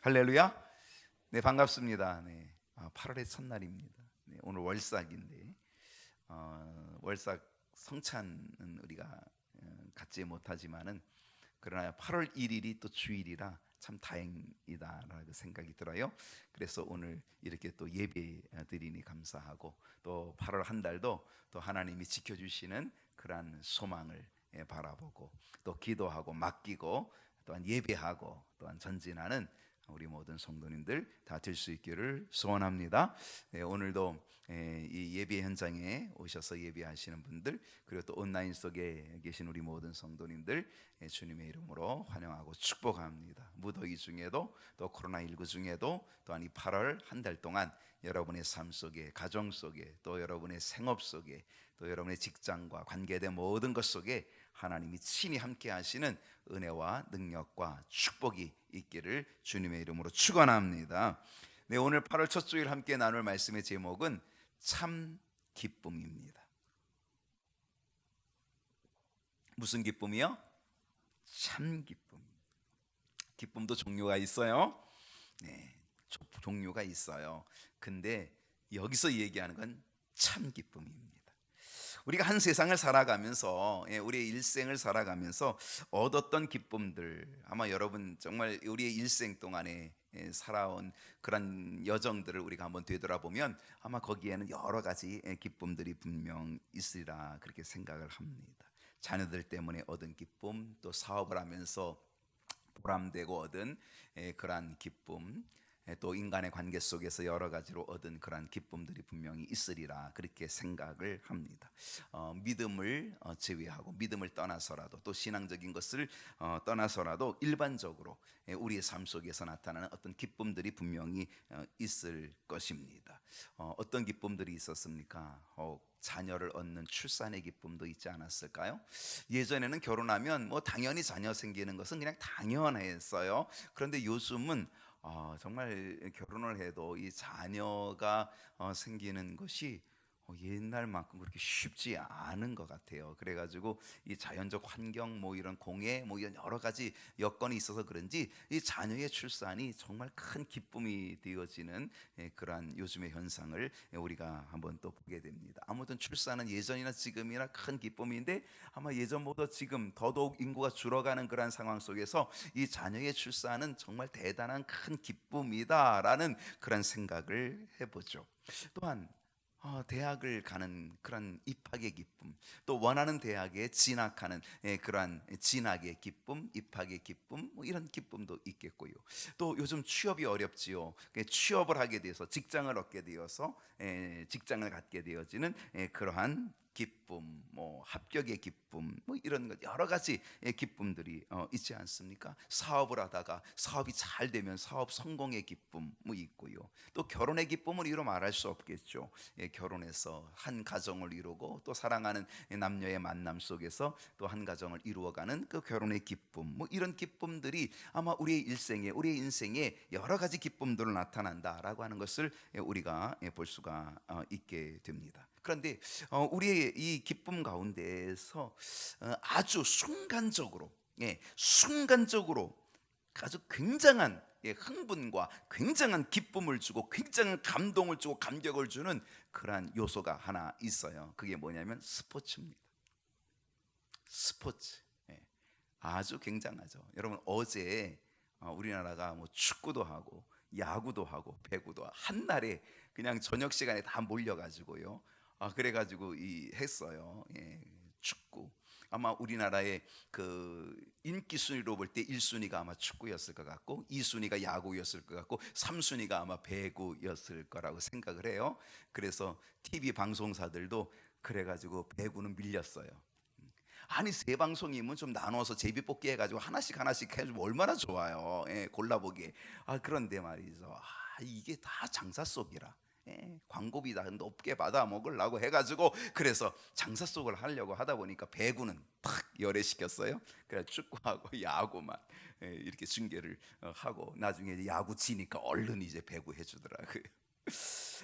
할렐루야. 네, 반갑습니다. 네, 8월의 첫날입니다. 네, 오늘 월삭인데 월삭 성찬은 우리가 갖지 못하지만은 그러나 8월 1일이 또 주일이라 참 다행이다라고 생각이 들어요. 그래서 오늘 이렇게 또 예배 드리니 감사하고, 또 8월 한 달도 또 하나님이 지켜주시는 그러한 소망을 바라보고, 또 기도하고 맡기고, 또한 예배하고, 또한 전진하는 우리 모든 성도님들 다 될 수 있기를 소원합니다. 네, 오늘도 이 예배 현장에 오셔서 예배하시는 분들, 그리고 또 온라인 속에 계신 우리 모든 성도님들 주님의 이름으로 환영하고 축복합니다. 무더기 중에도, 또 코로나19 중에도, 또한 이 8월 한 달 동안 여러분의 삶 속에, 가정 속에, 또 여러분의 생업 속에, 또 여러분의 직장과 관계된 모든 것 속에 하나님이 친히 함께 하시는 은혜와 능력과 축복이 있기를 주님의 이름으로 축원합니다. 네, 오늘 8월 첫 주일 함께 나눌 말씀의 제목은 참 기쁨입니다. 무슨 기쁨이요? 참 기쁨. 기쁨도 종류가 있어요. 네, 종류가 있어요. 근데 여기서 얘기하는 건 참 기쁨입니다. 우리가 한 세상을 살아가면서, 우리의 일생을 살아가면서 얻었던 기쁨들, 아마 여러분 정말 우리의 일생 동안에 살아온 그런 여정들을 우리가 한번 되돌아보면 아마 거기에는 여러 가지 기쁨들이 분명 있으리라 그렇게 생각을 합니다. 자녀들 때문에 얻은 기쁨, 또 사업을 하면서 보람되고 얻은 그러한 기쁨, 또 인간의 관계 속에서 여러 가지로 얻은 그러한 기쁨들이 분명히 있으리라 그렇게 생각을 합니다. 믿음을 제외하고, 믿음을 떠나서라도, 또 신앙적인 것을 떠나서라도 일반적으로 우리의 삶 속에서 나타나는 어떤 기쁨들이 분명히 있을 것입니다. 어떤 기쁨들이 있었습니까? 자녀를 얻는 출산의 기쁨도 있지 않았을까요? 예전에는 결혼하면 뭐 당연히 자녀 생기는 것은 그냥 당연했어요. 그런데 요즘은 정말 결혼을 해도 이 자녀가 생기는 것이 옛날만큼 그렇게 쉽지 않은 것 같아요. 그래가지고 이 자연적 환경, 뭐 이런 공해, 뭐 이런 여러 가지 여건이 있어서 그런지 이 자녀의 출산이 정말 큰 기쁨이 되어지는 그러한 요즘의 현상을 우리가 한번 또 보게 됩니다. 아무튼 출산은 예전이나 지금이나 큰 기쁨인데, 아마 예전보다 지금 더더욱 인구가 줄어가는 그러한 상황 속에서 이 자녀의 출산은 정말 대단한 큰 기쁨이다라는 그런 생각을 해보죠. 또한 대학을 가는 그런 입학의 기쁨, 또 원하는 대학에 진학하는 그러한 진학의 기쁨, 입학의 기쁨, 뭐 이런 기쁨도 있겠고요. 또 요즘 취업이 어렵지요. 취업을 하게 돼서 직장을 얻게 되어서 직장을 갖게 되어지는 그러한 기쁨, 뭐 합격의 기쁨, 뭐 이런 것 여러 가지 기쁨들이 있지 않습니까? 사업을 하다가 사업이 잘 되면 사업 성공의 기쁨 뭐 있고요. 또 결혼의 기쁨을 이루 말할 수 없겠죠. 결혼해서 한 가정을 이루고, 또 사랑하는 남녀의 만남 속에서 또 한 가정을 이루어가는 그 결혼의 기쁨, 뭐 이런 기쁨들이 아마 우리의 일생에, 우리의 인생에 여러 가지 기쁨들을 나타난다라고 하는 것을 우리가 볼 수가 있게 됩니다. 그런데 우리의 이 기쁨 가운데에서 아주 순간적으로, 순간적으로 아주 굉장한 흥분과 굉장한 기쁨을 주고, 굉장한 감동을 주고, 감격을 주는 그러한 요소가 하나 있어요. 그게 뭐냐면 스포츠입니다. 스포츠. 아주 굉장하죠. 여러분, 어제 우리나라가 뭐 축구도 하고 야구도 하고 배구도 한 날에 그냥 저녁 시간에 다 몰려가지고요. 그래가지고 이 했어요. 축구. 아마 우리나라의 그 인기 순위로 볼 때 1순위가 아마 축구였을 것 같고, 2순위가 야구였을 것 같고, 3순위가 아마 배구였을 거라고 생각을 해요. 그래서 TV 방송사들도 그래가지고 배구는 밀렸어요. 아니, 세 방송이면 좀 나눠서 제비뽑기 해가지고 하나씩 하나씩 해주면 얼마나 좋아요. 골라보기. 그런데 말이죠. 이게 다 장사 속이라. 광고비 다 높게 받아 먹으려고 해가지고, 그래서 장사 속을 하려고 하다 보니까 배구는 탁 열애시켰어요. 그래 축구하고 야구만 이렇게 중계를 하고, 나중에 이제 야구 지니까 얼른 이제 배구 해주더라고요.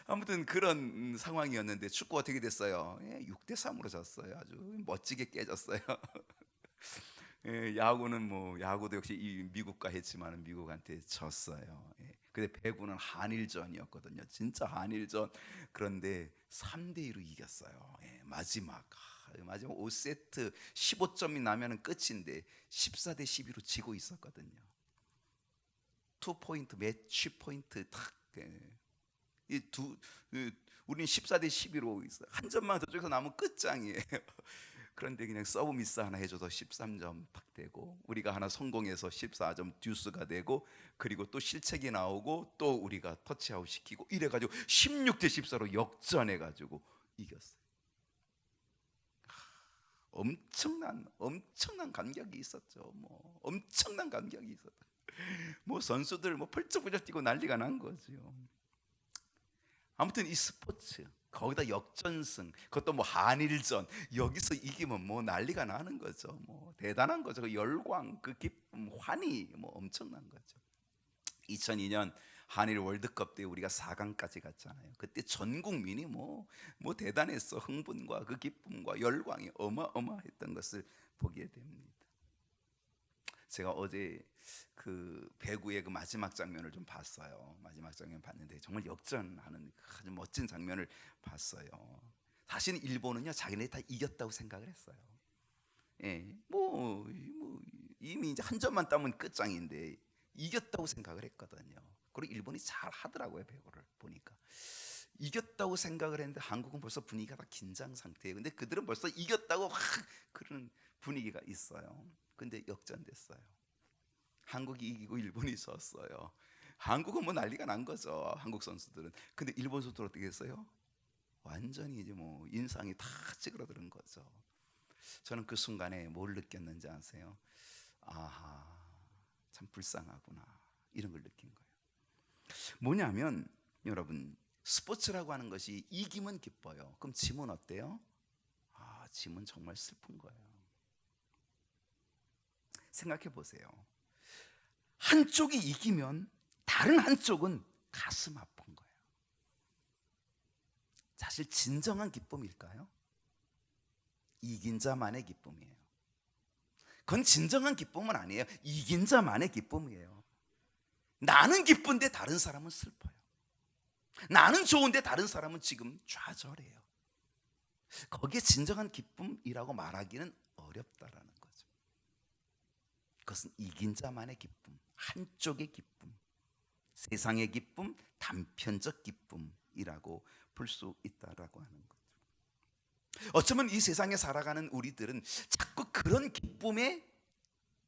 아무튼 그런 상황이었는데 축구 어떻게 됐어요? 6대 3으로 졌어요. 아주 멋지게 깨졌어요. 야구는 뭐 야구도 역시 이 미국과 했지만 미국한테 졌어요. 근데 배구는 한일전이었거든요. 진짜 한일전. 그런데 3대2로 이겼어요. 마지막 5세트 15점이 나면은 끝인데 14대12로 지고 있었거든요. 2포인트 매치 포인트 탁. 우리는 14대12로 한 점만 저쪽에서 나면 끝장이에요. 그런데 그냥 서브 미스 하나 해줘서 13점 팍 되고, 우리가 하나 성공해서 14점 듀스가 되고, 그리고 또 실책이 나오고 또 우리가 터치아웃 시키고 이래가지고 16대14로 역전해가지고 이겼어요. 엄청난 감격이 있었죠. 뭐 엄청난 감격이 있었다. 뭐 선수들 뭐 펄쩍펄쩍 뛰고 난리가 난 거죠. 아무튼 이 스포츠, 거기다 역전승, 그것도 뭐 한일전, 여기서 이기면 뭐 난리가 나는 거죠. 뭐 대단한 거죠. 그 열광, 그 기쁨, 환희, 뭐 엄청난 거죠. 2002년 한일 월드컵 때 우리가 4강까지 갔잖아요. 그때 전 국민이 뭐 대단했어. 흥분과 그 기쁨과 열광이 어마어마했던 것을 보게 됩니다. 제가 어제 그 배구의 그 마지막 장면을 좀 봤어요. 마지막 장면 봤는데 정말 역전하는 아주 멋진 장면을 봤어요. 사실은 일본은요, 자기네 다 이겼다고 생각을 했어요. 뭐 이미 이제 한 점만 따면 끝장인데 이겼다고 생각을 했거든요. 그리고 일본이 잘 하더라고요. 배구를 보니까 이겼다고 생각을 했는데 한국은 벌써 분위기가 다 긴장 상태예요. 근데 그들은 벌써 이겼다고 그런 분위기가 있어요. 근데 역전됐어요. 한국이 이기고 일본이 졌어요. 한국은 뭐 난리가 난 거죠. 한국 선수들은. 근데 일본 선수들 어떻게 했어요? 완전히 이제 뭐 인상이 다 찌그러드는 거죠. 저는 그 순간에 뭘 느꼈는지 아세요? 아하, 참 불쌍하구나, 이런 걸 느낀 거예요. 뭐냐면 여러분, 스포츠라고 하는 것이 이기면 기뻐요. 그럼 지면 어때요? 지면 정말 슬픈 거예요. 생각해 보세요. 한쪽이 이기면 다른 한쪽은 가슴 아픈 거예요. 사실 진정한 기쁨일까요? 이긴 자만의 기쁨이에요. 그건 진정한 기쁨은 아니에요. 이긴 자만의 기쁨이에요. 나는 기쁜데 다른 사람은 슬퍼요. 나는 좋은데 다른 사람은 지금 좌절해요. 거기에 진정한 기쁨이라고 말하기는 어렵다라는 거죠. 그것은 이긴 자만의 기쁨, 한쪽의 기쁨, 세상의 기쁨, 단편적 기쁨이라고 볼 수 있다라고 하는 거죠. 어쩌면 이 세상에 살아가는 우리들은 자꾸 그런 기쁨에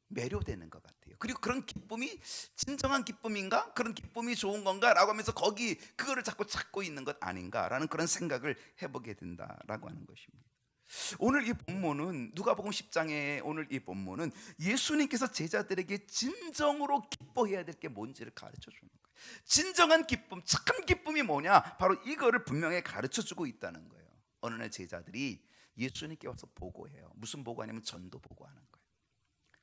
매료되는 것 같아요. 그리고 그런 기쁨이 진정한 기쁨인가? 그런 기쁨이 좋은 건가? 라고 하면서 그거를 자꾸 찾고 있는 것 아닌가라는 그런 생각을 해보게 된다라고 하는 것입니다. 오늘 이 본문은 누가복음 10장의 오늘 이 본문은 예수님께서 제자들에게 진정으로 기뻐해야 될 게 뭔지를 가르쳐 주는 거예요. 진정한 기쁨, 착한 기쁨이 뭐냐? 바로 이거를 분명히 가르쳐 주고 있다는 거예요. 어느 날 제자들이 예수님께 와서 보고해요. 무슨 보고하냐면 전도 보고하는 거예요.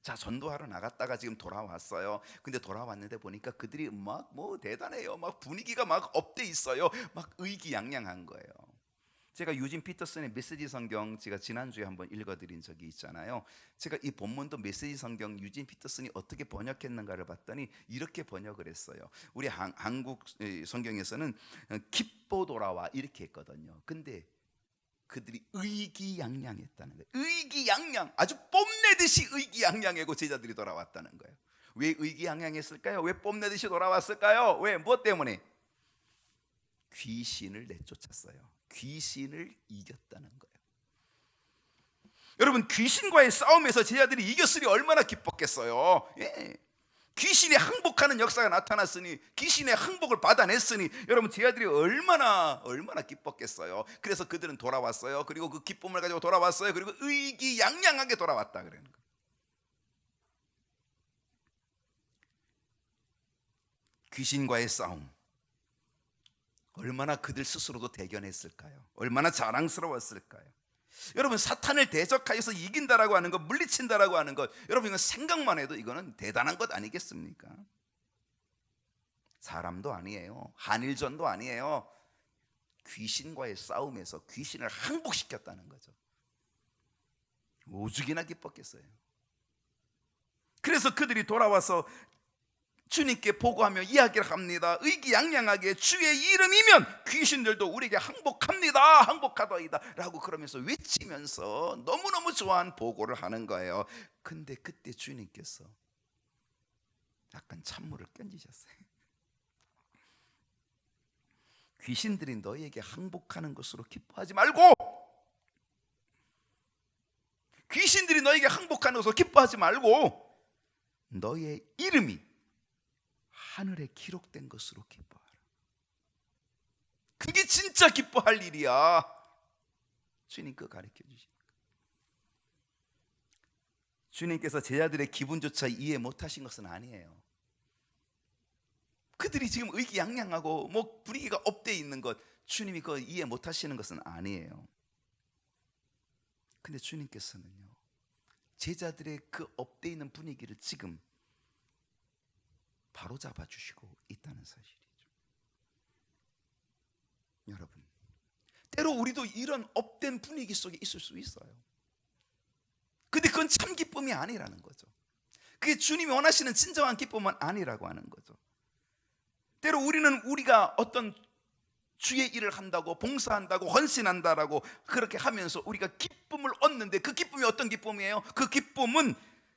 자, 전도하러 나갔다가 지금 돌아왔어요. 근데 돌아왔는데 보니까 그들이 막 뭐 대단해요. 막 분위기가 막 업돼 있어요. 막 의기양양한 거예요. 제가 유진 피터슨의 메시지 성경 제가 지난주에 한번 읽어드린 적이 있잖아요. 제가 이 본문도 메시지 성경 유진 피터슨이 어떻게 번역했는가를 봤더니 이렇게 번역을 했어요. 우리 한국 성경에서는 기뻐 돌아와 이렇게 했거든요. 근데 그들이 의기양양했다는 거예요. 의기양양, 아주 뽐내듯이 의기양양하고 제자들이 돌아왔다는 거예요. 왜 의기양양했을까요? 왜 뽐내듯이 돌아왔을까요? 왜? 무엇 때문에? 귀신을 내쫓았어요. 귀신을 이겼다는 거예요. 여러분, 귀신과의 싸움에서 제자들이 이겼으니 얼마나 기뻤겠어요. 귀신이 항복하는 역사가 나타났으니, 귀신의 항복을 받아냈으니 여러분, 제자들이 얼마나 기뻤겠어요. 그래서 그들은 돌아왔어요. 그리고 그 기쁨을 가지고 돌아왔어요. 그리고 의기양양하게 돌아왔다 그러는 거예요. 귀신과의 싸움, 얼마나 그들 스스로도 대견했을까요? 얼마나 자랑스러웠을까요? 여러분, 사탄을 대적하여서 이긴다라고 하는 것, 물리친다라고 하는 것, 여러분 이건 생각만 해도 이거는 대단한 것 아니겠습니까? 사람도 아니에요. 한일전도 아니에요. 귀신과의 싸움에서 귀신을 항복시켰다는 거죠. 오죽이나 기뻤겠어요. 그래서 그들이 돌아와서 주님께 보고하며 이야기를 합니다. 의기양양하게 주의 이름이면 귀신들도 우리에게 항복합니다, 항복하더이다 라고 그러면서 외치면서 너무너무 좋아하는 보고를 하는 거예요. 근데 그때 주님께서 약간 찬물을 끼얹으셨어요. 귀신들이 너희에게 항복하는 것으로 기뻐하지 말고, 귀신들이 너희에게 항복하는 것으로 기뻐하지 말고 너희의 이름이 하늘에 기록된 것으로 기뻐하라. 그게 진짜 기뻐할 일이야. 주님 그거 가르쳐 주십니다. 주님께서 제자들의 기분조차 이해 못하신 것은 아니에요. 그들이 지금 의기양양하고 뭐 분위기가 업돼 있는 것, 주님이 그거 이해 못하시는 것은 아니에요. 근데 주님께서는요, 제자들의 그 업돼 있는 분위기를 지금 바로 잡아주시고 있다는 사실이죠. 여러분, 때로 우리도 이런 업된 분위기 속에 있을 수 있어요. 근데 그건 참 기쁨이 아니라는 거죠. 그게 주님이 원하시는 진정한 기쁨은 아니라고 하는 거죠. 때로 우리는 우리가 어떤 주의 일을 한다고, 봉사한다고, 헌신한다라고 그렇게 하면서 우리가 기쁨을 얻는데, 그 기쁨이 어떤 기쁨이에요? 그 기쁨은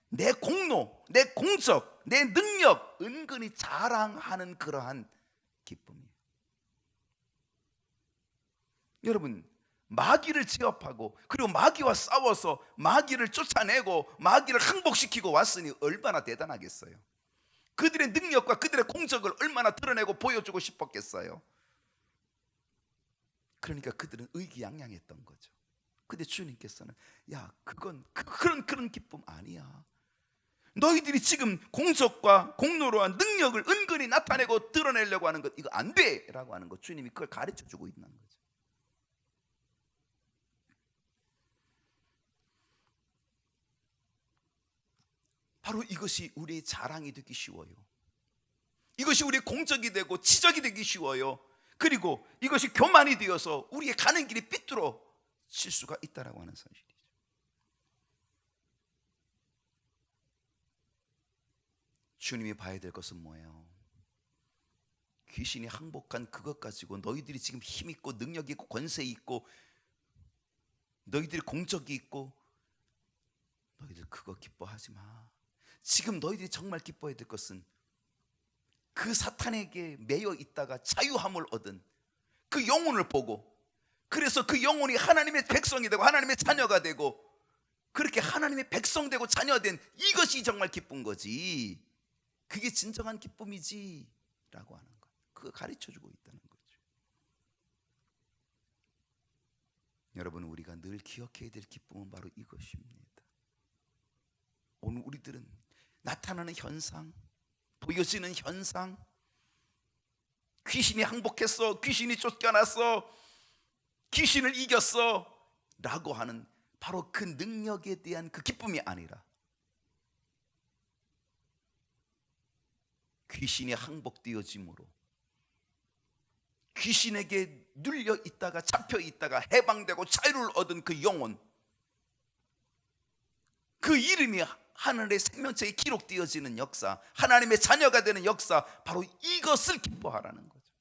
내 공로, 내 공적, 내 능력 은근히 자랑하는 그러한 기쁨이에요. 여러분, 마귀를 제압하고 그리고 마귀와 싸워서 마귀를 쫓아내고 마귀를 항복시키고 왔으니 얼마나 대단하겠어요. 그들의 능력과 그들의 공적을 얼마나 드러내고 보여주고 싶었겠어요. 그러니까 그들은 의기양양했던 거죠. 근데 주님께서는 야, 그건 그런 기쁨 아니야. 너희들이 지금 공적과 공로와 능력을 은근히 나타내고 드러내려고 하는 것, 이거 안 돼! 라고 하는 것, 주님이 그걸 가르쳐주고 있는 거죠. 바로 이것이 우리의 자랑이 되기 쉬워요. 이것이 우리의 공적이 되고 치적이 되기 쉬워요. 그리고 이것이 교만이 되어서 우리의 가는 길이 삐뚤어질 수가 있다라고 하는 사실이죠. 주님이 봐야 될 것은 뭐예요? 귀신이 항복한 그것 가지고 너희들이 지금 힘 있고 능력이 있고 권세 있고 너희들이 공적이 있고 너희들 그거 기뻐하지 마. 지금 너희들이 정말 기뻐해야 될 것은 그 사탄에게 매여 있다가 자유함을 얻은 그 영혼을 보고, 그래서 그 영혼이 하나님의 백성이 되고 하나님의 자녀가 되고 그렇게 하나님의 백성 되고 자녀된 이것이 정말 기쁜 거지, 그게 진정한 기쁨이지 라고 하는 것, 그거 가르쳐주고 있다는 거죠. 여러분, 우리가 늘 기억해야 될 기쁨은 바로 이것입니다. 오늘 우리들은 나타나는 현상, 보여지는 현상, 귀신이 항복했어, 귀신이 쫓겨났어, 귀신을 이겼어 라고 하는 바로 그 능력에 대한 그 기쁨이 아니라, 귀신이 항복되어짐으로 귀신에게 눌려 있다가 잡혀 있다가 해방되고 자유를 얻은 그 영혼, 그 이름이 하늘의 생명책에 기록되어지는 역사, 하나님의 자녀가 되는 역사, 바로 이것을 기뻐하라는 거죠.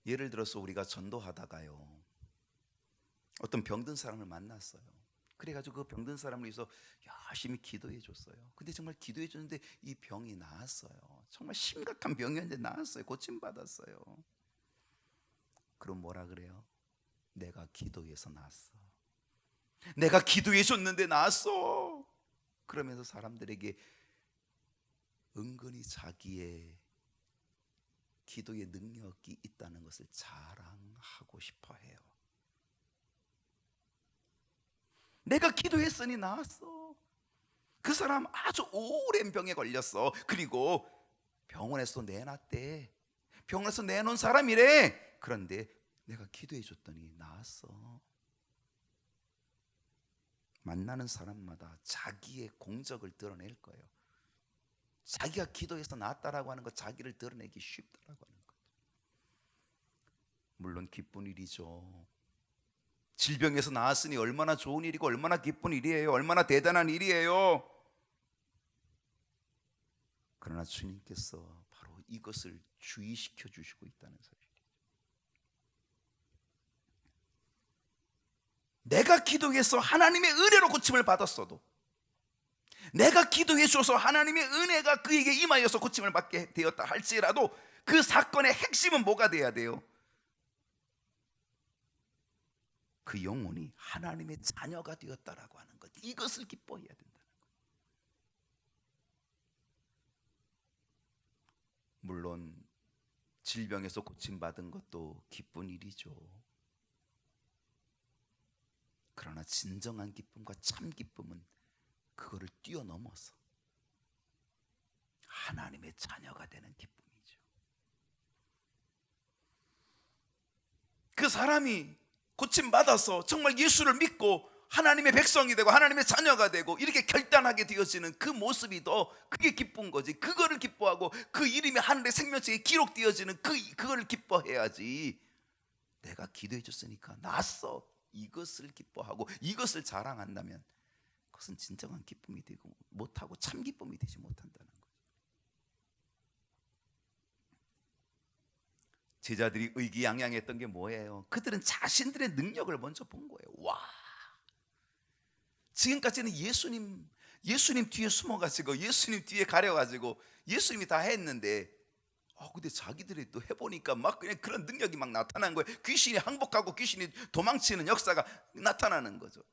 예를 들어서 우리가 전도하다가요, 어떤 병든 사람을 만났어요. 그래가지고 그 병든 사람을 위해서 열심히 기도해 줬어요. 근데 정말 기도해 줬는데 이 병이 나았어요. 정말 심각한 병이었는데 나았어요. 고침받았어요. 그럼 뭐라 그래요? 내가 기도해서 나았어. 내가 기도해 줬는데 나았어. 그러면서 사람들에게 은근히 자기의 기도의 능력이 있다는 것을 자랑하고 싶어 해요. 내가 기도했으니 나았어. 그 사람 아주 오랜 병에 걸렸어. 그리고 병원에서 내놨대. 병원에서 내놓은 사람이래. 그런데 내가 기도해 줬더니 나았어. 만나는 사람마다 자기의 공적을 드러낼 거예요. 자기가 기도해서 나았다라고 하는 것, 자기를 드러내기 쉽다라고 하는 것. 물론 기쁜 일이죠. 질병에서 나았으니 얼마나 좋은 일이고 얼마나 기쁜 일이에요. 얼마나 대단한 일이에요. 그러나 주님께서 바로 이것을 주의시켜 주시고 있다는 사실. 내가 기도해서 하나님의 은혜로 고침을 받았어도, 내가 기도해 주어서 하나님의 은혜가 그에게 임하여서 고침을 받게 되었다 할지라도 그 사건의 핵심은 뭐가 돼야 돼요? 그 영혼이 하나님의 자녀가 되었다라고 하는 것, 이것을 기뻐해야 된다는 것. 물론 질병에서 고침받은 것도 기쁜 일이죠. 그러나 진정한 기쁨과 참 기쁨은 그거를 뛰어넘어서 하나님의 자녀가 되는 기쁨이죠. 그 사람이 고침받아서 정말 예수를 믿고 하나님의 백성이 되고 하나님의 자녀가 되고 이렇게 결단하게 되어지는 그 모습이 더 그게 기쁜 거지. 그거를 기뻐하고 그 이름이 하늘의 생명책에 기록되어지는 그거를 기뻐해야지. 내가 기도해 줬으니까 나았어, 이것을 기뻐하고 이것을 자랑한다면 그것은 진정한 기쁨이 되고 못하고 참 기쁨이 되지 못한다는 거죠. 제자들이 의기양양했던 게 뭐예요? 그들은 자신들의 능력을 먼저 본 거예요. 와, 지금까지는 예수님 뒤에 숨어가지고 예수님 뒤에 가려가지고 예수님이 다 했는데, 근데 자기들이 또 해보니까 막 그냥 그런 능력이 막 나타나는 거예요. 귀신이 항복하고 귀신이 도망치는 역사가 나타나는 거죠.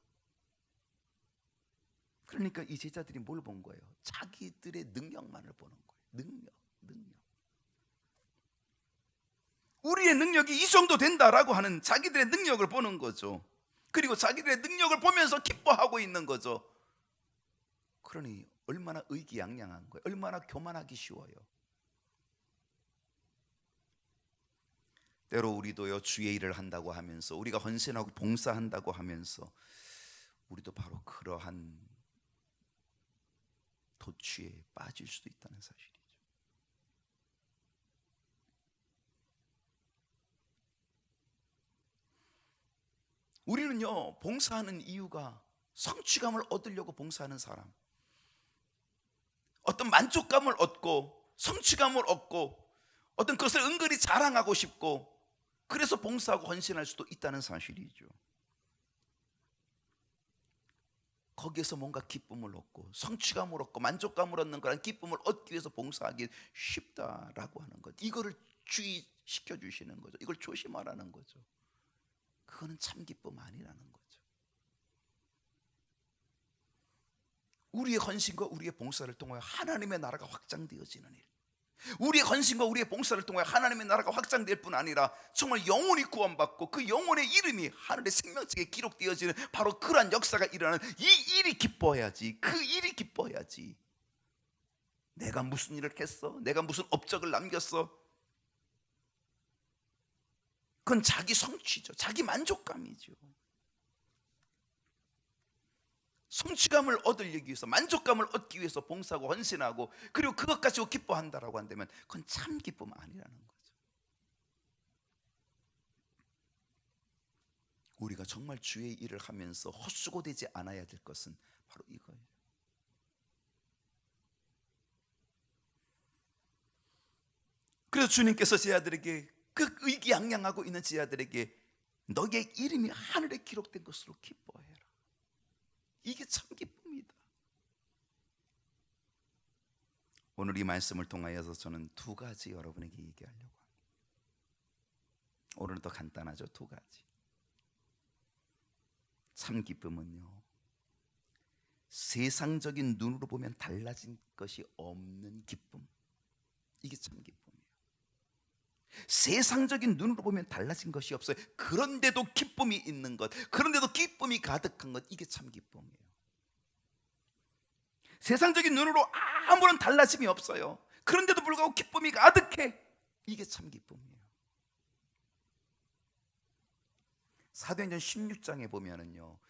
그러니까 이 제자들이 뭘 본 거예요? 자기들의 능력만을 보는 거예요. 능력. 우리의 능력이 이 정도 된다라고 하는 자기들의 능력을 보는 거죠. 그리고 자기들의 능력을 보면서 기뻐하고 있는 거죠. 그러니 얼마나 의기양양한 거예요. 얼마나 교만하기 쉬워요. 때로 우리도요, 주의 일을 한다고 하면서, 우리가 헌신하고 봉사한다고 하면서 우리도 바로 그러한 도취에 빠질 수도 있다는 사실이죠. 우리는요, 봉사하는 이유가 성취감을 얻으려고 봉사하는 사람, 어떤 만족감을 얻고 성취감을 얻고 어떤 것을 은근히 자랑하고 싶고, 그래서 봉사하고 헌신할 수도 있다는 사실이죠. 거기에서 뭔가 기쁨을 얻고 성취감을 얻고 만족감을 얻는 그런 기쁨을 얻기 위해서 봉사하기 쉽다라고 하는 것, 이거를 주의시켜 주시는 거죠. 이걸 조심하라는 거죠. 그거는 참 기쁨 아니라는 거죠. 우리의 헌신과 우리의 봉사를 통하여 하나님의 나라가 확장되어지는 일, 우리의 헌신과 우리의 봉사를 통하여 하나님의 나라가 확장될 뿐 아니라 정말 영혼이 구원받고 그 영혼의 이름이 하늘의 생명책에 기록되어지는 바로 그러한 역사가 일어나는 이 일이 기뻐해야지. 그 일이 기뻐해야지. 내가 무슨 일을 했어? 내가 무슨 업적을 남겼어? 그건 자기 성취죠. 자기 만족감이죠. 성취감을 얻으려기 위해서, 만족감을 얻기 위해서 봉사하고 헌신하고 그리고 그것 가지고 기뻐한다라고 한다면 그건 참 기쁨 아니라는 거죠. 우리가 정말 주의 일을 하면서 헛수고되지 않아야 될 것은 바로 이거예요. 그래서 주님께서 제자들에게, 그 의기양양하고 있는 제자들에게 너의 이름이 하늘에 기록된 것으로 기뻐해라. 이게 참 기쁨이다. 오늘 이 말씀을 통하여서 저는 두 가지 여러분에게 얘기하려고 합니다. 오늘은 더 간단하죠. 두 가지. 참 기쁨은요, 세상적인 눈으로 보면 달라진 것이 없는 기쁨, 이게 참 기쁨이에요. 세상적인 눈으로 보면 달라진 것이 없어요. 그런데도 기쁨이 있는 것, 그런데도 기쁨이 가득한 것, 이게 참 기쁨이에요. 세상적인 눈으로 아무런 달라짐이 없어요. 그런데도 불구하고 기쁨이 가득해, 이게 참 기쁨이에요. 사도행전 16장에 보면은요,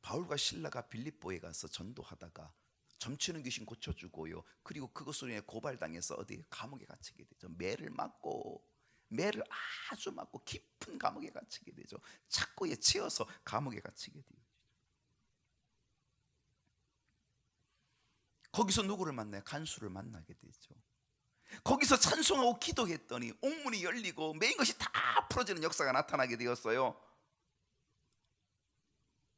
바울과 실라가 빌립보에 가서 전도하다가 점치는 귀신 고쳐주고요, 그리고 그것으로 인해 고발당해서 어디 감옥에 갇히게 되죠. 매를 맞고 매를 아주 맞고 깊은 감옥에 갇히게 되죠. 착고에 치여서 감옥에 갇히게 돼요. 거기서 누구를 만나요? 간수를 만나게 되죠. 거기서 찬송하고 기도했더니 옥문이 열리고 매인 것이 다 풀어지는 역사가 나타나게 되었어요.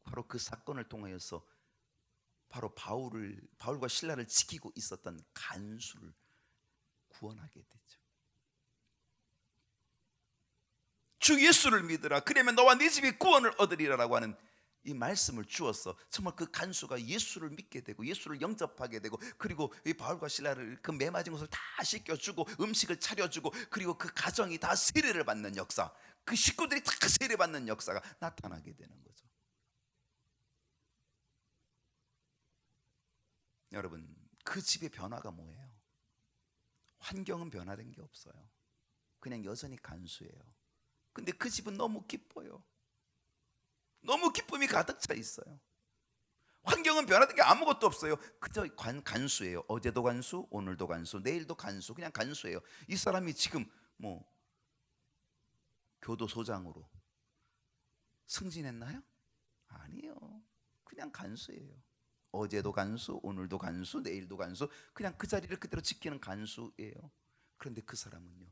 바로 그 사건을 통하여서 바로 바울과 실라를 지키고 있었던 간수를 구원하게 되죠. 주 예수를 믿으라, 그러면 너와 네 집이 구원을 얻으리라라고 하는 이 말씀을 주어서 정말 그 간수가 예수를 믿게 되고 예수를 영접하게 되고, 그리고 이 바울과 실라를 그 매맞은 것을 다 씻겨주고 음식을 차려주고, 그리고 그 가정이 다 세례를 받는 역사, 그 식구들이 다 세례받는 역사가 나타나게 되는 거죠. 여러분, 그 집의 변화가 뭐예요? 환경은 변화된 게 없어요. 그냥 여전히 간수예요. 근데 그 집은 너무 기뻐요. 너무 기쁨이 가득 차 있어요. 환경은 변화된 게 아무것도 없어요. 그저 간수예요. 어제도 간수, 오늘도 간수, 내일도 간수, 그냥 간수예요. 이 사람이 지금 뭐 교도소장으로 승진했나요? 아니에요. 그냥 간수예요. 어제도 간수, 오늘도 간수, 내일도 간수, 그냥 그 자리를 그대로 지키는 간수예요. 그런데 그 사람은요,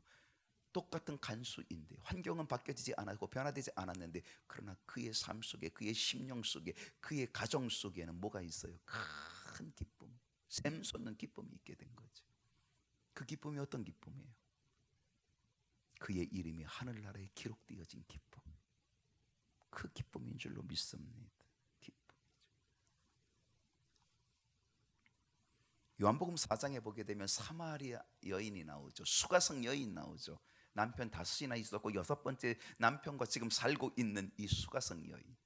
똑같은 간수인데 환경은 바뀌어지지 않았고 변화되지 않았는데, 그러나 그의 삶 속에, 그의 심령 속에, 그의 가정 속에는 뭐가 있어요? 큰 기쁨, 샘솟는 기쁨이 있게 된 거죠. 그 기쁨이 어떤 기쁨이에요? 그의 이름이 하늘나라에 기록되어진 기쁨. 그 기쁨인 줄로 믿습니다. 요한복음 4장에 보게 되면 사마리아 여인이 나오죠. 수가성 여인 나오죠. 남편 5이나 있었고 6번째 남편과 지금 살고 있는 이 수가성 여인.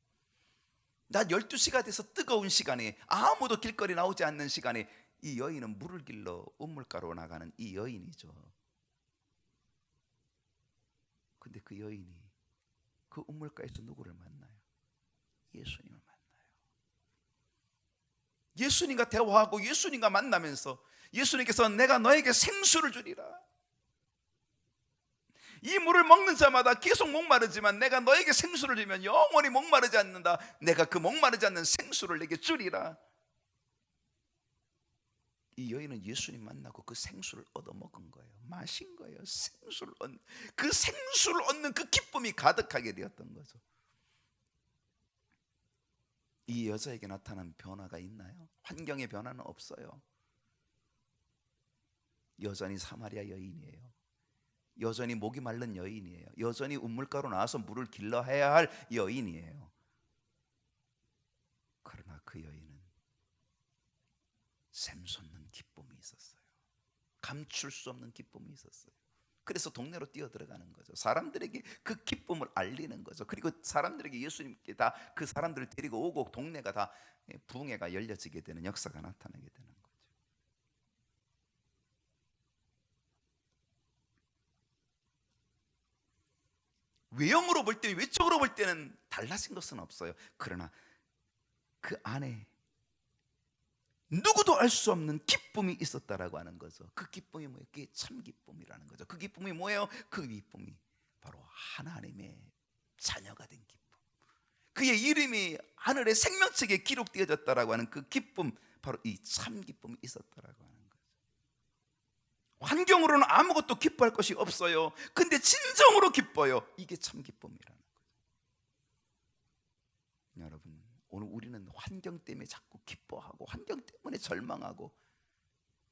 낮 12시가 돼서 뜨거운 시간에, 아무도 길거리 나오지 않는 시간에 이 여인은 물을 길러 우물가로 나가는 이 여인이죠. 근데 그 여인이 그 우물가에서 누구를 만나요? 예수님을 만나요. 예수님과 대화하고 예수님과 만나면서 예수님께서 내가 너에게 생수를 주리라, 이 물을 먹는 자마다 계속 목마르지만 내가 너에게 생수를 주면 영원히 목마르지 않는다, 내가 그 목마르지 않는 생수를 내게 주리라. 이 여인은 예수님 만나고 그 생수를 얻어먹은 거예요. 마신 거예요. 그 생수를 얻는 그 기쁨이 가득하게 되었던 거죠. 이 여자에게 나타난 변화가 있나요? 환경의 변화는 없어요. 여전히 사마리아 여인이에요. 여전히 목이 마른 여인이에요. 여전히 우물가로 나와서 물을 길러야 할 여인이에요. 그러나 그 여인은 샘솟는 기쁨이 있었어요. 감출 수 없는 기쁨이 있었어요. 그래서 동네로 뛰어들어가는 거죠. 사람들에게 그 기쁨을 알리는 거죠. 그리고 사람들에게 예수님께 다 그 사람들을 데리고 오고 동네가 다 부흥회가 열려지게 되는 역사가 나타나게 되는 거죠. 외형으로 볼 때, 외적으로 볼 때는 달라진 것은 없어요. 그러나 그 안에 누구도 알 수 없는 기쁨이 있었다라고 하는 거죠. 그 기쁨이 뭐예요? 그게 참 기쁨이라는 거죠. 그 기쁨이 뭐예요? 그 기쁨이 바로 하나님의 자녀가 된 기쁨, 그의 이름이 하늘의 생명책에 기록되어졌다라고 하는 그 기쁨, 바로 이 참 기쁨이 있었다라고 하는 거죠. 환경으로는 아무것도 기뻐할 것이 없어요. 근데 진정으로 기뻐요. 이게 참 기쁨이라는 거죠. 여러분, 오늘 우리는 환경 때문에 자꾸 기뻐하고 환경 때문에 절망하고,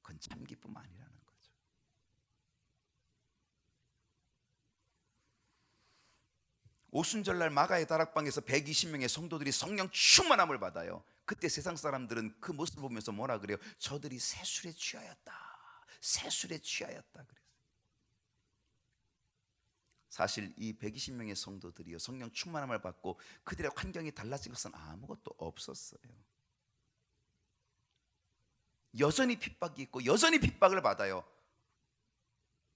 그건 참 기쁨 아니라는 거죠. 오순절날 마가의 다락방에서 120명의 성도들이 성령 충만함을 받아요. 그때 세상 사람들은 그 모습을 보면서 뭐라 그래요? 저들이 세술에 취하였다, 세술에 취하였다 그래요. 사실 이 120명의 성도들이요, 성령 충만함을 받고 그들의 환경이 달라진 것은 아무것도 없었어요. 여전히 핍박이 있고 여전히 핍박을 받아요.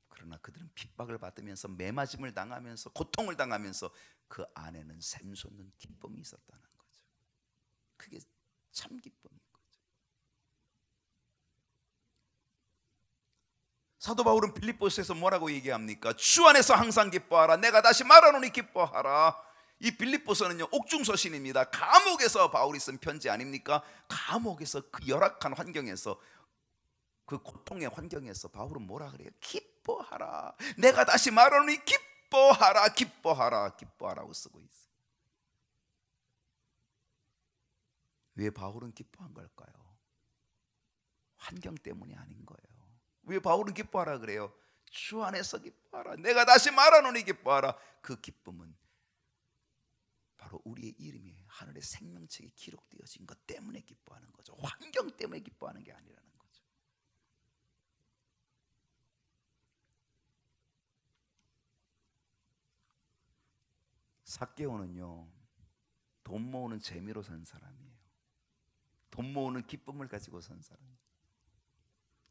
그러나 그들은 핍박을 받으면서 매맞음을 당하면서 고통을 당하면서 그 안에는 샘솟는 기쁨이 있었다는 거죠. 그게 참 기쁨인 거죠. 사도 바울은 빌립보서에서 뭐라고 얘기합니까? 주 안에서 항상 기뻐하라. 내가 다시 말하노니 기뻐하라. 이 빌립보서는요, 옥중서신입니다. 감옥에서 바울이 쓴 편지 아닙니까? 감옥에서 그 열악한 환경에서, 그 고통의 환경에서 바울은 뭐라 그래요? 기뻐하라. 내가 다시 말하노니 기뻐하라, 기뻐하라, 기뻐하라고 쓰고 있어요. 왜 바울은 기뻐한 걸까요? 환경 때문이 아닌 거예요. 왜 바울은 기뻐하라 그래요? 주 안에서 기뻐하라. 내가 다시 말하노니 기뻐하라. 그 기쁨은 바로 우리의 이름이 하늘의 생명책에 기록되어진 것 때문에 기뻐하는 거죠. 환경 때문에 기뻐하는 게 아니라는 거죠. 삭개오는요, 돈 모으는 재미로 산 사람이에요. 돈 모으는 기쁨을 가지고 산 사람이에요.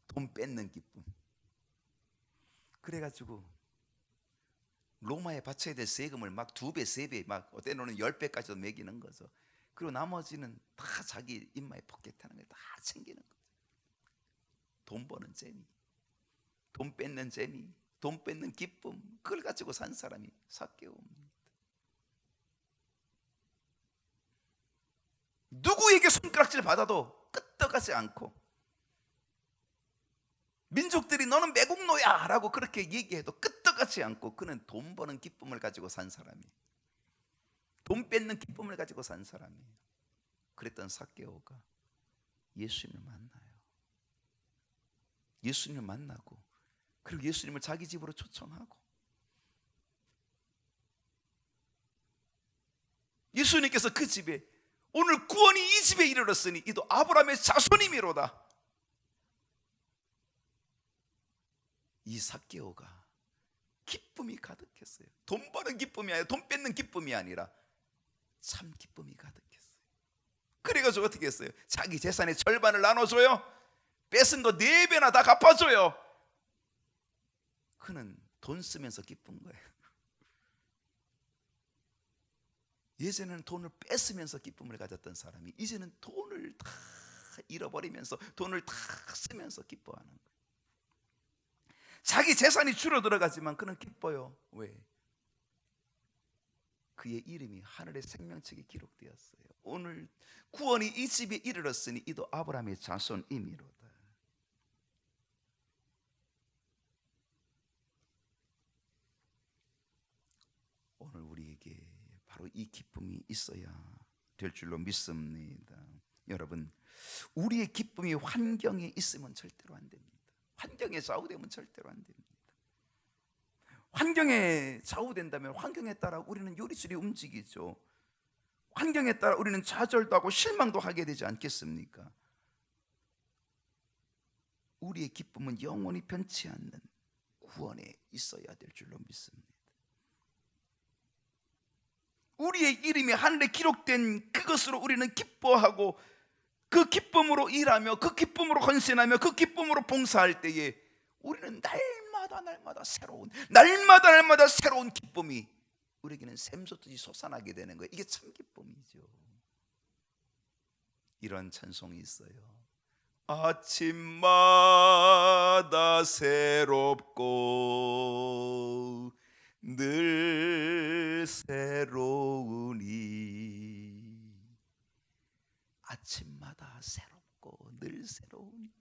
돈 뺏는 기쁨. 그래가지고 로마에 바쳐야 될 세금을 막 2배, 3배, 막 어때는 10배까지도 매기는 거죠. 그리고 나머지는 다 자기 입마에 포켓하는 거예요. 다 챙기는 거죠. 돈 버는 재미, 돈 뺏는 재미, 돈 뺏는 기쁨, 그걸 가지고 산 사람이 삭개오입니다. 누구에게 손가락질 받아도 끄떡하지 않고, 민족들이 너는 매국노야 라고 그렇게 얘기해도 끄떡하지 않고, 그는 돈 버는 기쁨을 가지고 산 사람이에요. 돈 뺏는 기쁨을 가지고 산 사람이에요. 그랬던 삭개오가 예수님을 만나요. 예수님을 만나고, 그리고 예수님을 자기 집으로 초청하고, 예수님께서 그 집에 오늘 구원이 이 집에 이르렀으니 이도 아브라함의 자손이미로다. 이 삭개오가 기쁨이 가득했어요. 돈 버는 기쁨이 아니라, 돈 뺏는 기쁨이 아니라 참 기쁨이 가득했어요. 그래가지고 어떻게 했어요? 자기 재산의 절반을 나눠줘요. 뺏은 거 4배나 다 갚아줘요. 그는 돈 쓰면서 기쁜 거예요. 예전에는 돈을 뺏으면서 기쁨을 가졌던 사람이 이제는 돈을 다 잃어버리면서, 돈을 다 쓰면서 기뻐하는 거예요. 자기 재산이 줄어들어가지만 그는 기뻐요. 왜? 그의 이름이 하늘의 생명책에 기록되었어요. 오늘 구원이 이 집에 이르렀으니 이도 아브라함의 자손이미로다. 오늘 우리에게 바로 이 기쁨이 있어야 될 줄로 믿습니다. 여러분, 우리의 기쁨이 환경에 있으면 절대로 안 됩니다. 환경에 좌우되면 절대로 안 됩니다. 환경에 좌우된다면 환경에 따라 우리는 요리조리 움직이죠. 환경에 따라 우리는 좌절도 하고 실망도 하게 되지 않겠습니까? 우리의 기쁨은 영원히 변치 않는 구원에 있어야 될 줄로 믿습니다. 우리의 이름이 하늘에 기록된 그것으로 우리는 기뻐하고, 그 기쁨으로 일하며, 그 기쁨으로 헌신하며, 그 기쁨으로 봉사할 때에 우리는 날마다 새로운 기쁨이 우리에게는 샘솟듯이 솟아나게 되는 거예요. 이게 참 기쁨이죠. 이런 찬송이 있어요. 아침마다 새롭고 늘 새로우니, 아침마다 새롭고 늘 새로우니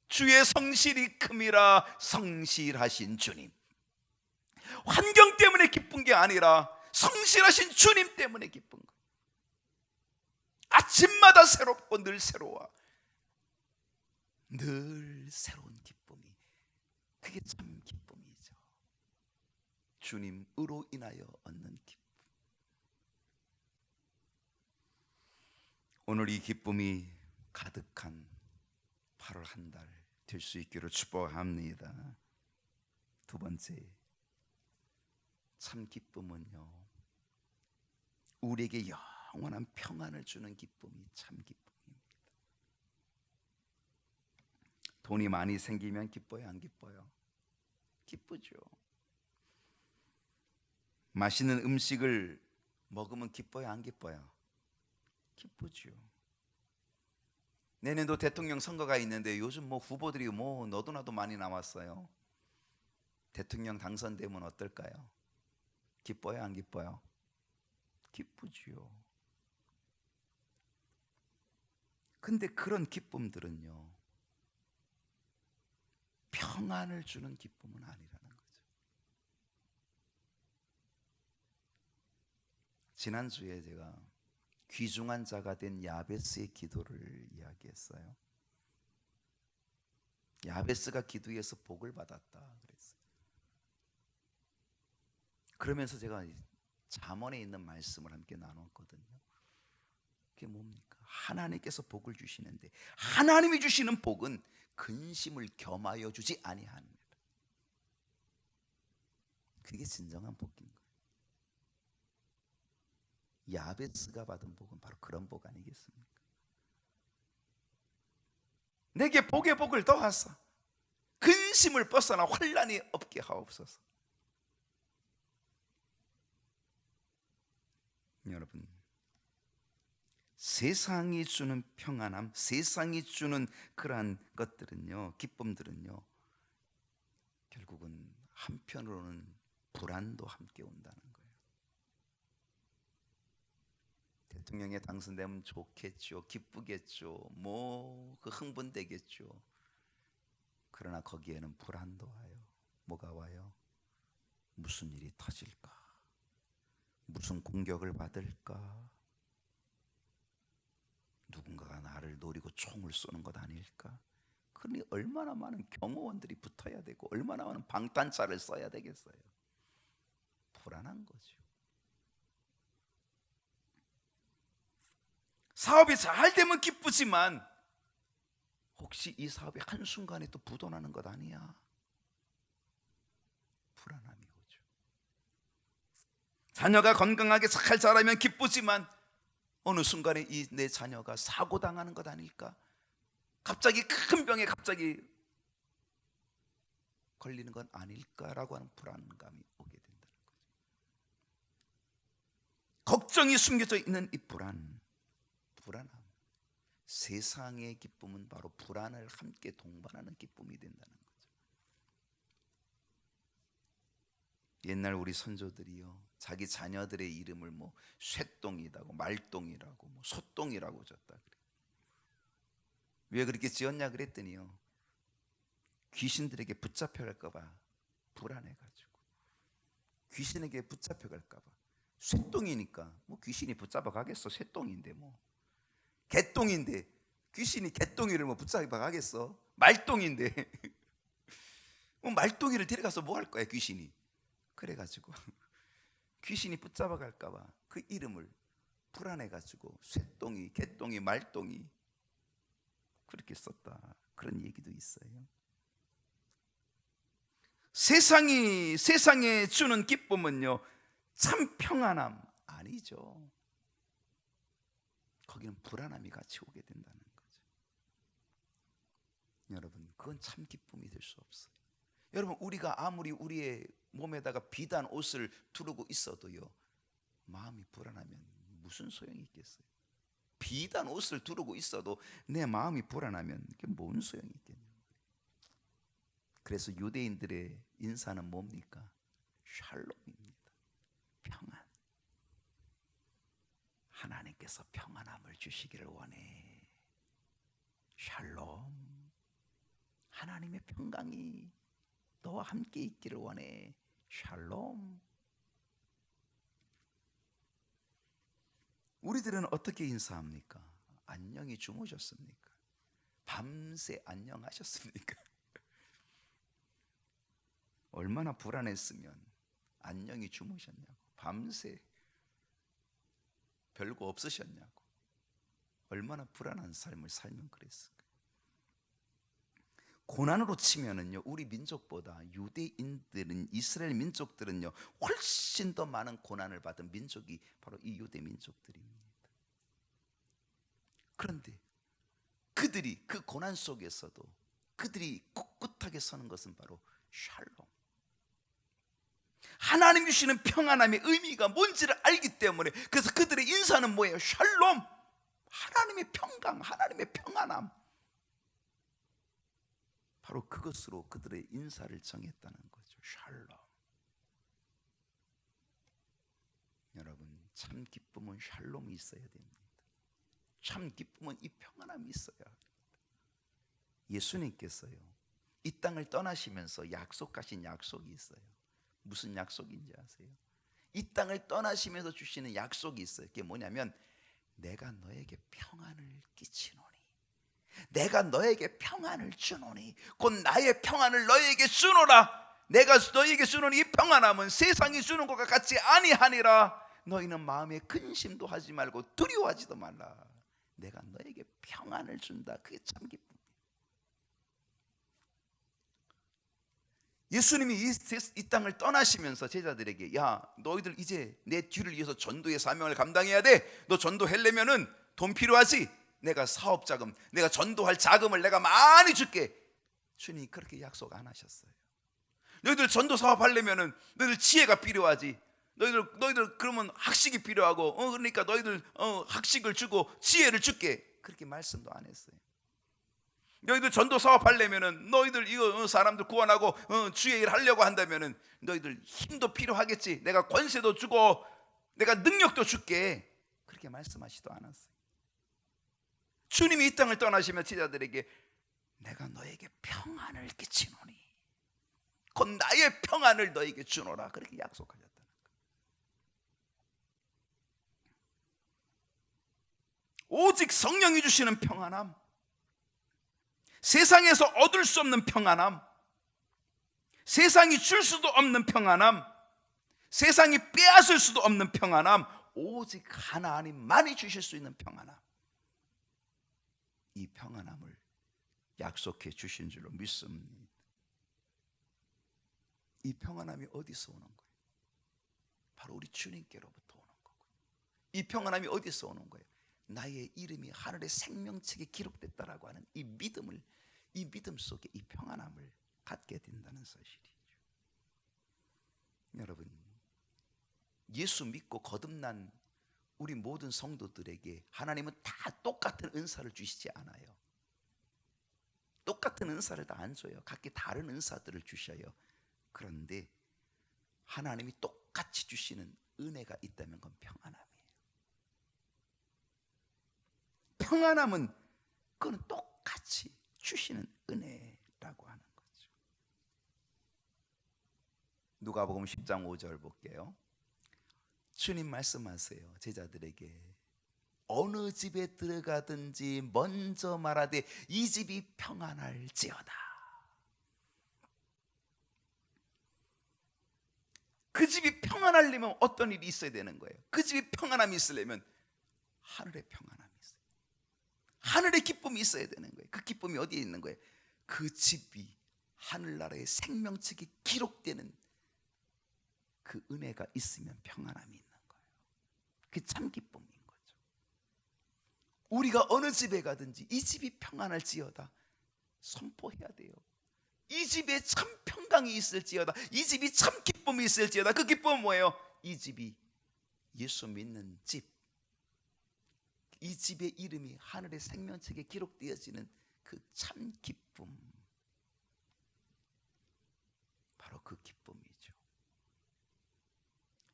주의 성실이 큼이라. 성실하신 주님, 환경 때문에 기쁜 게 아니라 성실하신 주님 때문에 기쁜 거예요. 아침마다 새롭고 늘 새로워, 늘 새로운 기쁨이, 그게 참 기쁨이죠. 주님으로 인하여 얻는 기쁨. 오늘 이 기쁨이 가득한 8월 한 달 될 수 있기를 축복합니다. 두 번째, 참 기쁨은요, 우리에게 영원한 평안을 주는 기쁨이 참 기쁨입니다. 돈이 많이 생기면 기뻐요, 안 기뻐요? 기쁘죠. 맛있는 음식을 먹으면 기뻐요, 안 기뻐요? 기쁘죠. 내년도 대통령 선거가 있는데 요즘 뭐 후보들이 뭐 너도 나도 많이 남았어요. 대통령 당선되면 어떨까요? 기뻐요, 안 기뻐요? 기쁘지요. 근데 그런 기쁨들은요, 평안을 주는 기쁨은 아니라는 거죠. 지난주에 제가 귀중한 자가 된 야베스의 기도를 이야기했어요. 야베스가 기도해서 복을 받았다 그랬어요. 그러면서 제가 잠언에 있는 말씀을 함께 나눴거든요. 그게 뭡니까? 하나님께서 복을 주시는데 하나님이 주시는 복은 근심을 겸하여 주지 아니합니다. 그게 진정한 복인 거예요. 야베스가 받은 복은 바로 그런 복 아니겠습니까? 내게 복의 복을 더하사 근심을 벗어나 환난이 없게 하옵소서. 여러분, 세상이 주는 평안함, 세상이 주는 그러한 것들은요, 기쁨들은요, 결국은 한편으로는 불안도 함께 온다는 거예요. 대통령에 당선되면 좋겠죠, 기쁘겠죠, 뭐 그 흥분되겠죠. 그러나 거기에는 불안도 와요. 뭐가 와요? 무슨 일이 터질까? 무슨 공격을 받을까? 누군가가 나를 노리고 총을 쏘는 것 아닐까? 그러니 얼마나 많은 경호원들이 붙어야 되고 얼마나 많은 방탄차를 써야 되겠어요. 불안한 거죠. 사업이 잘 되면 기쁘지만 혹시 이 사업이 한순간에 또 부도나는 것 아니야? 불안함이 오죠. 자녀가 건강하게 잘 자라면 기쁘지만 어느 순간에 이 내 자녀가 사고 당하는 것 아닐까? 갑자기 큰 병에 갑자기 걸리는 건 아닐까라고 하는 불안감이 오게 된다는 거죠. 걱정이 숨겨져 있는 이 불안함. 세상의 기쁨은 바로 불안을 함께 동반하는 기쁨이 된다는 거죠. 옛날 우리 선조들이요, 자기 자녀들의 이름을 뭐 쇠똥이라고 말똥이라고 뭐 소똥이라고 졌다 그래요. 왜 그렇게 지었냐 그랬더니요, 귀신들에게 붙잡혀갈까 봐 불안해가지고, 귀신에게 붙잡혀갈까 봐. 쇠똥이니까 뭐 귀신이 붙잡아 가겠어. 쇠똥인데 뭐. 개똥인데 귀신이 개똥이를 뭐 붙잡아 가겠어. 말똥인데 뭐 말똥이를 데려가서 뭐 할 거야 귀신이. 그래가지고 귀신이 붙잡아 갈까 봐 그 이름을 불안해가지고 쇠똥이, 개똥이, 말똥이 그렇게 썼다, 그런 얘기도 있어요. 세상에 주는 기쁨은요, 참 평안함 아니죠. 거기는 불안함이 같이 오게 된다는 거죠. 여러분, 그건 참 기쁨이 될 수 없어요. 여러분, 우리가 아무리 우리의 몸에다가 비단 옷을 두르고 있어도요, 마음이 불안하면 무슨 소용이 있겠어요? 비단 옷을 두르고 있어도 내 마음이 불안하면 그게 뭔 소용이 있겠냐고. 그래서 유대인들의 인사는 뭡니까? 샬롬입니다. 평안. 하나님께서 평안함을 주시기를 원해. 샬롬. 하나님의 평강이 너와 함께 있기를 원해. 샬롬. 우리들은 어떻게 인사합니까? 안녕히 주무셨습니까? 밤새 안녕하셨습니까? 얼마나 불안했으면 안녕히 주무셨냐고, 밤새 별거 없으셨냐고, 얼마나 불안한 삶을 살면 그랬을까. 고난으로 치면은요, 우리 민족보다 유대인들은, 이스라엘 민족들은요 훨씬 더 많은 고난을 받은 민족이 바로 이 유대 민족들입니다. 그런데 그들이 그 고난 속에서도 그들이 꿋꿋하게 서는 것은 바로 샬롬, 하나님 주시는 평안함의 의미가 뭔지를 알기 때문에, 그래서 그들의 인사는 뭐예요? 샬롬. 하나님의 평강, 하나님의 평안. 평안함, 바로 그것으로 그들의 인사를 정했다는 거죠. 샬롬. 여러분, 참 기쁨은 샬롬이 있어야 됩니다. 참 기쁨은 이 평안함이 있어야 합니다. 예수님께서요, 이 땅을 떠나시면서 약속하신 약속이 있어요. 무슨 약속인지 아세요? 이 땅을 떠나시면서 주시는 약속이 있어요. 그게 뭐냐면, 내가 너에게 평안을 끼치노니, 내가 너에게 평안을 주노니, 곧 나의 평안을 너에게 주노라. 내가 너에게 주는 이 평안함은 세상이 주는 것과 같지 아니하니라. 너희는 마음에 근심도 하지 말고 두려워하지도 말라. 내가 너에게 평안을 준다. 그게 참 기쁨. 예수님이 이 땅을 떠나시면서 제자들에게, 야, 너희들 이제 내 뒤를 이어서 전도의 사명을 감당해야 돼. 너 전도하려면은 돈 필요하지? 내가 사업 자금, 내가 전도할 자금을 내가 많이 줄게. 주님이 그렇게 약속 안 하셨어요. 너희들 전도 사업 하려면은 너희들 지혜가 필요하지. 너희들 그러면 학식이 필요하고, 그러니까 너희들 학식을 주고 지혜를 줄게. 그렇게 말씀도 안 했어요. 너희들 전도 사업 하려면은, 너희들 이거 사람들 구원하고 주의 일 하려고 한다면은 너희들 힘도 필요하겠지. 내가 권세도 주고 내가 능력도 줄게. 그렇게 말씀하시도 않았어요. 주님이 이 땅을 떠나시면 제자들에게, 내가 너에게 평안을 끼치노니, 곧 나의 평안을 너에게 주노라. 그렇게 약속하셨다는 거예요. 오직 성령이 주시는 평안함, 세상에서 얻을 수 없는 평안함, 세상이 줄 수도 없는 평안함, 세상이 빼앗을 수도 없는 평안함, 오직 하나님만이 주실 수 있는 평안함, 이 평안함을 약속해 주신 줄로 믿습니다. 이 평안함이 어디서 오는 거예요? 바로 우리 주님께로부터 오는 거고요. 이 평안함이 어디서 오는 거예요? 나의 이름이 하늘의 생명책에 기록됐다라고 하는 이 믿음을, 이 믿음 속에 이 평안함을 갖게 된다는 사실이죠. 여러분, 예수 믿고 거듭난 우리 모든 성도들에게 하나님은 다 똑같은 은사를 주시지 않아요. 똑같은 은사를 다 안 줘요. 각기 다른 은사들을 주셔요. 그런데 하나님이 똑같이 주시는 은혜가 있다면 그건 평안함이에요. 평안함은 그건 똑같이 주시는 은혜라고 하는 거죠. 누가복음 10장 5절 볼게요. 주님 말씀하세요. 제자들에게, 어느 집에 들어가든지 먼저 말하되 이 집이 평안할지어다. 그 집이 평안하려면 어떤 일이 있어야 되는 거예요? 그 집이 평안함이 있으려면 하늘의 평안함이 있어요. 하늘의 기쁨이 있어야 되는 거예요. 그 기쁨이 어디에 있는 거예요? 그 집이 하늘나라의 생명책에 기록되는 그 은혜가 있으면 평안함이 있는 거예요. 그게 참 기쁨인 거죠. 우리가 어느 집에 가든지 이 집이 평안할지어다 선포해야 돼요. 이 집에 참 평강이 있을지어다, 이 집이 참 기쁨이 있을지어다. 그 기쁨은 뭐예요? 이 집이 예수 믿는 집, 이 집의 이름이 하늘의 생명책에 기록되어지는 그 참 기쁨, 바로 그 기쁨이죠.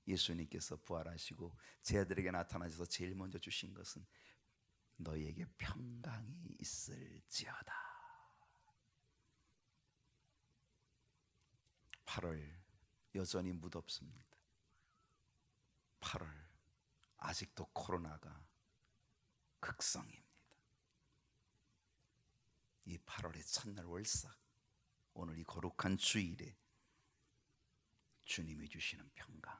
예수님께서 부활하시고 제자들에게 나타나셔서 제일 먼저 주신 것은 너희에게 평강이 있을지어다. 8월 여전히 무덥습니다. 8월 아직도 코로나가 극성입니다. 이 8월의 첫날 월삭, 오늘 이 거룩한 주일에 주님이 주시는 평강,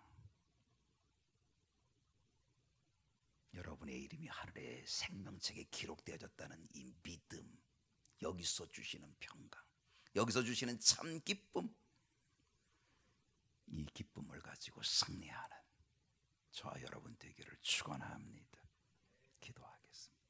여러분의 이름이 하늘의 생명책에 기록되어졌다는 이 믿음, 여기서 주시는 평강, 여기서 주시는 참 기쁨, 이 기쁨을 가지고 승리하는 저와 여러분 되기를 축원합니다. 기도하겠습니다.